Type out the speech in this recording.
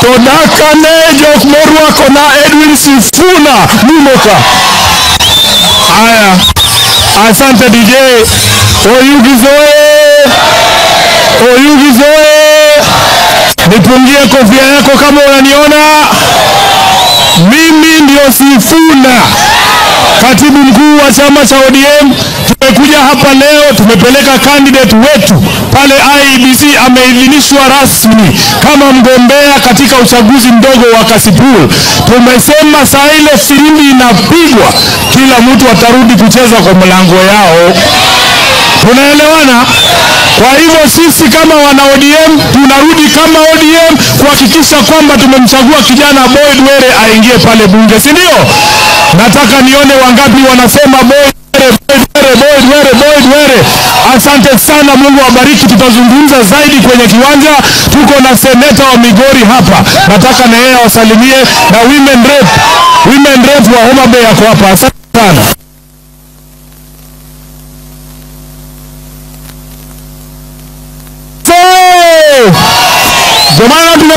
Todakane jok morwako na Edwin Sifuna Mumoka. Haya, asante DJ. Oyugizoe, nipungie kofia yako kama unaniona. Mimi ndio Sifuna, katibu mkuu wa chama cha ODM. Tumekuja hapa leo, tumepeleka candidate wetu pale IEBC, ameidhinishwa rasmi kama mgombea katika uchaguzi mdogo wa Kasipul. Tumesema saa ile filimbi inapigwa, kila mtu atarudi kucheza kwa mlango yao. Tunaelewana? Kwa hivyo sisi kama wana ODM tunarudi kama ODM kuhakikisha kwamba tumemchagua kijana Boyd Were aingie pale bunge, si ndio? Nataka nione wangapi wanasema Boyd Were. Asante sana, Mungu awabariki. Tutazungumza zaidi kwenye kiwanja. Tuko na seneta wa Migori hapa, nataka na yeye awasalimie, na women rep wa Homa Bay yako hapa. Asante sana. Jamani,